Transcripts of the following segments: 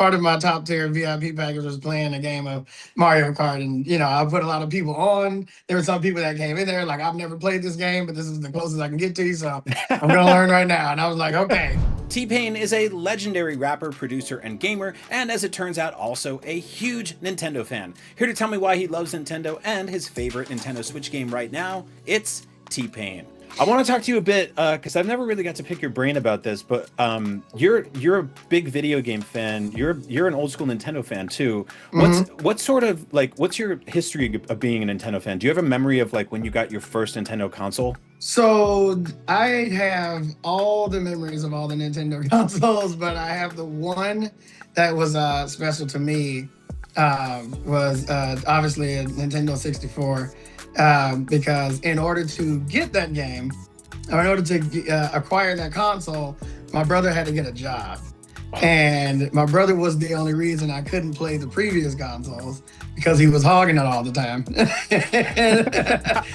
part of my top tier VIP package was playing a game of Mario Kart, and I put a lot of people on. There were some people that came in there like, I've never played this game, but this is the closest I can get to you, so I'm gonna learn right now. And I was like, okay. T-Pain is a legendary rapper, producer, and gamer, and as it turns out, also a huge Nintendo fan. Here to tell me why he loves Nintendo and his favorite Nintendo Switch game right now, it's T-Pain. I want to talk to you a bit because I've never really got to pick your brain about this, but you're a big video game fan. You're an old school Nintendo fan too. What's your history of being a Nintendo fan? Do you have a memory of like when you got your first Nintendo console? So I have all the memories of all the Nintendo consoles, but I have the one that was special to me was obviously a Nintendo 64. Because in order to get that game, or in order to acquire that console, my brother had to get a job. And my brother was the only reason I couldn't play the previous consoles because he was hogging it all the time. I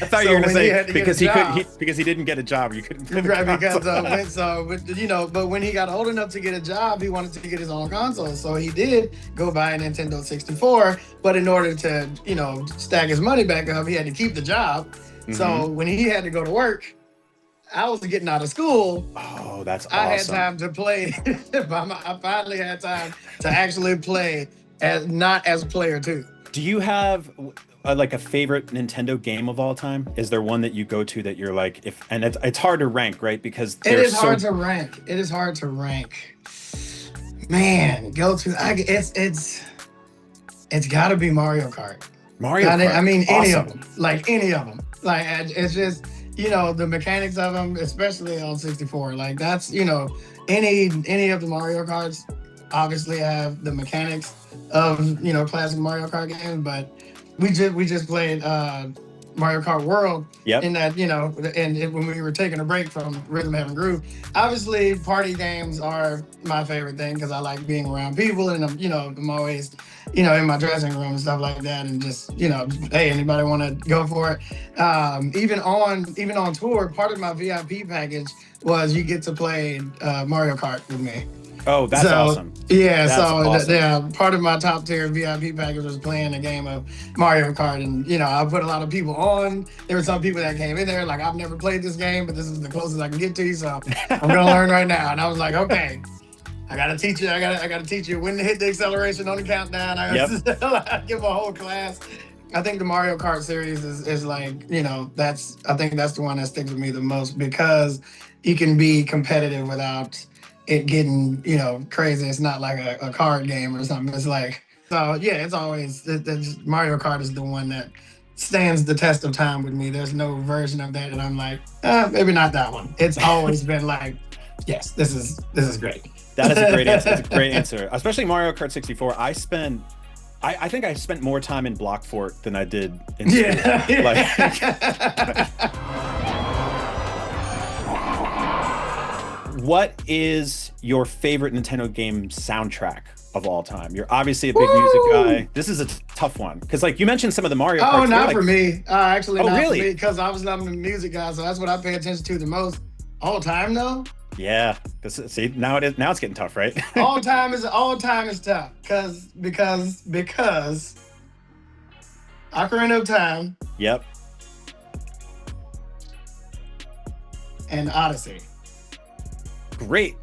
thought you were going to say because he didn't get a job, you couldn't play the console. But when he got old enough to get a job, he wanted to get his own console. So he did go buy a Nintendo 64, but in order to, stack his money back up, he had to keep the job. So when he had to go to work, I was getting out of school. Oh, that's awesome. I had time to play. I finally had time to actually play not as player two. Do you have like a favorite Nintendo game of all time? Is there one that you go to that you're like, it's hard to rank, right? Because it is hard to rank. It is hard to rank. Man, it's got to be Mario Kart. Mario Kart. I mean, any of them. Like any of them. Like it's just. The mechanics of them, especially on 64, like that's, any of the Mario Karts obviously have the mechanics of, classic Mario Kart games, but we just played Mario Kart World in that, when we were taking a break from Rhythm Heaven Groove. Obviously, party games are my favorite thing because I like being around people and I'm always, in my dressing room and stuff like that, and just, hey, anybody want to go for it? Even on tour, part of my VIP package was you get to play Mario Kart with me. Oh, that's awesome. Yeah, part of my top tier VIP package was playing a game of Mario Kart, and I put a lot of people on. There were some people that came in there like, I've never played this game, but this is the closest I can get to you, so I'm gonna learn right now. And I was like, okay, I gotta teach you. I gotta teach you when to hit the acceleration on the countdown. I gotta give a whole class. I think the Mario Kart series is like, I think that's the one that sticks with me the most because you can be competitive without it getting, crazy. It's not like a card game or something. It's like, it's always, Mario Kart is the one that stands the test of time with me. There's no version of that I'm like, maybe not that one. It's always been like, yes, this is great. That is a great answer. It's a great answer. Especially Mario Kart 64. I think I spent more time in Block Fort than I did in school. What is your favorite Nintendo game soundtrack of all time? You're obviously a big music guy. This is a tough one because, like, you mentioned some of the Mario Kart. Oh, not for me. Actually, not for me because obviously I'm a music guy, so that's what I pay attention to the most. All time though. Yeah. See, now it's getting tough, right? all time is tough because Ocarina of Time. Yep. And Odyssey. Great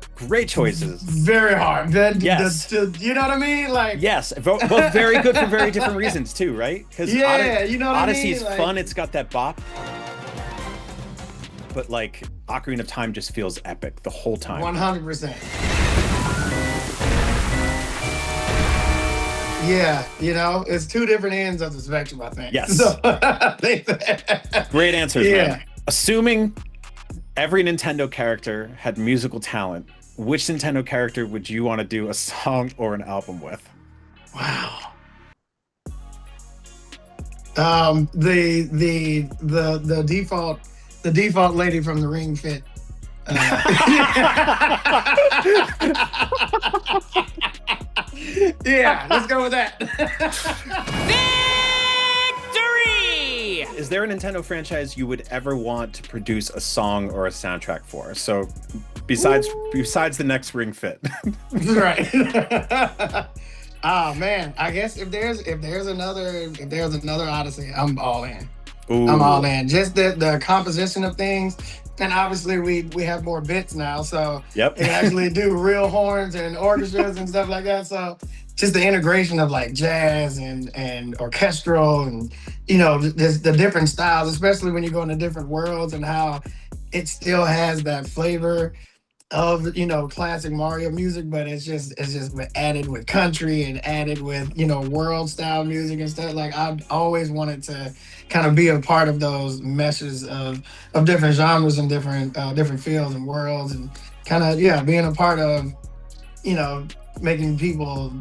choices. Very hard. Yes. You know what I mean? Like, yes, both very good for very different reasons too, right? Because you know what I mean? Odyssey's fun. It's got that bop. But like Ocarina of Time just feels epic the whole time. 100%. Yeah, it's two different ends of the spectrum, I think. Yes. So, I think great answers, man. Assuming every Nintendo character had musical talent, which Nintendo character would you want to do a song or an album with? Wow. The default lady from the Ring Fit. Yeah, let's go with that. Victory! Is there a Nintendo franchise you would ever want to produce a song or a soundtrack for? So besides the next Ring Fit. Right. Oh man, I guess if there's another Odyssey, I'm all in. I'm all Ooh. in. Just the composition of things, and obviously we have more bits now, so Yep. they actually do real horns and orchestras and stuff like that. So just the integration of like jazz and orchestral and the different styles, especially when you go into different worlds and how it still has that flavor of classic Mario music, but it's just added with country and added with world style music and stuff. Like I've always wanted to kind of be a part of those meshes of different genres and different fields and worlds and kind of being a part of you know making people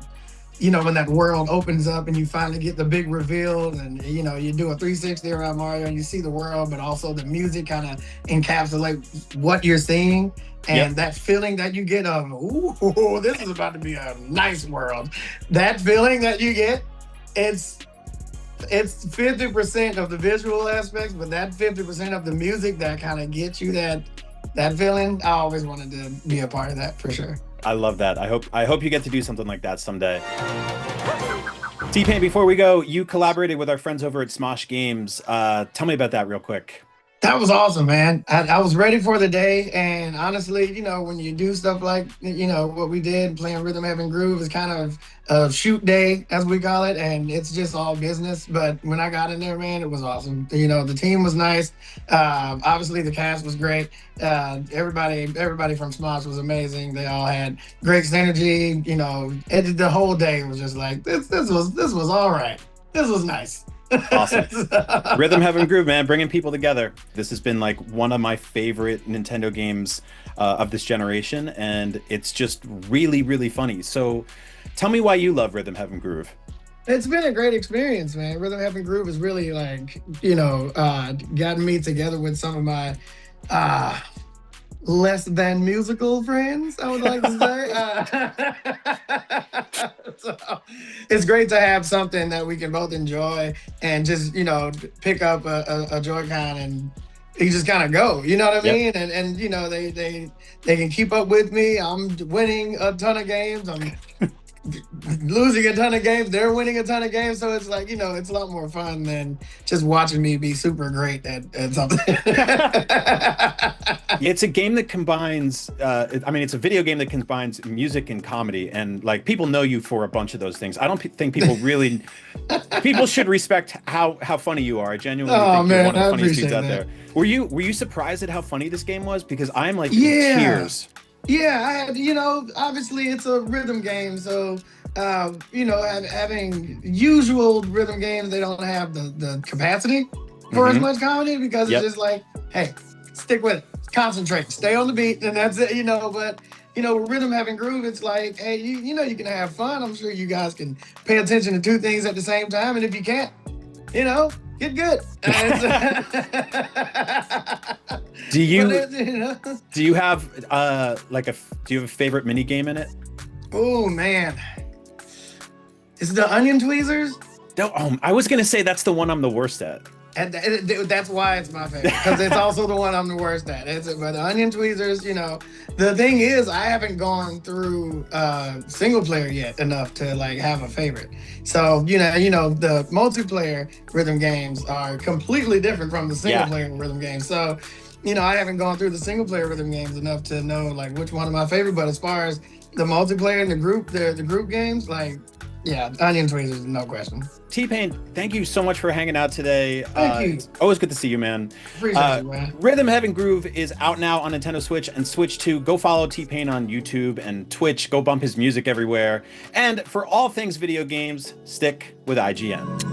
when that world opens up and you finally get the big reveal and you do a 360 around Mario and you see the world, but also the music kind of encapsulate what you're seeing Yep. and that feeling that you get of, ooh, this is about to be a nice world. That feeling that you get, it's 50% of the visual aspects, but that 50% of the music that kind of gets you that feeling. I always wanted to be a part of that for sure. I love that. I hope you get to do something like that someday. T-Pain, before we go, you collaborated with our friends over at Smosh Games. Tell me about that real quick. That was awesome, man. I was ready for the day. And honestly, when you do stuff like, what we did, playing Rhythm Heaven Groove is kind of a shoot day, as we call it. And it's just all business. But when I got in there, man, it was awesome. The team was nice. Obviously, the cast was great. Everybody from Smosh was amazing. They all had great synergy. The whole day was just like, this was all right. This was nice. Awesome. Rhythm Heaven Groove, man, bringing people together. This has been like one of my favorite Nintendo games of this generation, and it's just really, really funny. So tell me why you love Rhythm Heaven Groove. It's been a great experience, man. Rhythm Heaven Groove has really like, gotten me together with some of my less than musical friends, I would like to say. So it's great to have something that we can both enjoy and just, pick up a Joy-Con and you just kind of go, you know what I Yep. mean? And they can keep up with me. I'm winning a ton of games. I'm losing a ton of games. They're winning a ton of games. So it's like, it's a lot more fun than just watching me be super great at something. It's a game that combines, it's a video game that combines music and comedy, and like people know you for a bunch of those things. I don't think people should respect how funny you are. I genuinely think you're Man, one of the I funniest dudes appreciate out that. there. Were you surprised at how funny this game was? Because I'm like in Yeah. tears. Yeah, I had, obviously it's a rhythm game, so having usual rhythm games, they don't have the capacity for as Mhm. much comedy because Yep. it's just like, hey, stick with it, concentrate, stay on the beat, and that's it, But rhythm having groove, it's like, hey, you can have fun. I'm sure you guys can pay attention to two things at the same time, and if you can't, get good. Do you But it. do you have do you have a favorite mini game in it? Oh man, it's the onion tweezers. No, I was gonna say that's the one I'm the worst at. And that's why it's my favorite, because it's also the one I'm the worst at. But the onion tweezers, the thing is, I haven't gone through single player yet enough to like have a favorite. So the multiplayer rhythm games are completely different from the single player rhythm games. So I haven't gone through the single player rhythm games enough to know like which one of my favorite. But as far as the multiplayer and the group games, like onion tweezers, no question. T-Pain, thank you so much for hanging out today. Thank you. It's always good to see you, man. Appreciate you, man. Rhythm Heaven Groove is out now on Nintendo Switch and Switch 2. Go follow T-Pain on YouTube and Twitch. Go bump his music everywhere. And for all things video games, stick with IGN.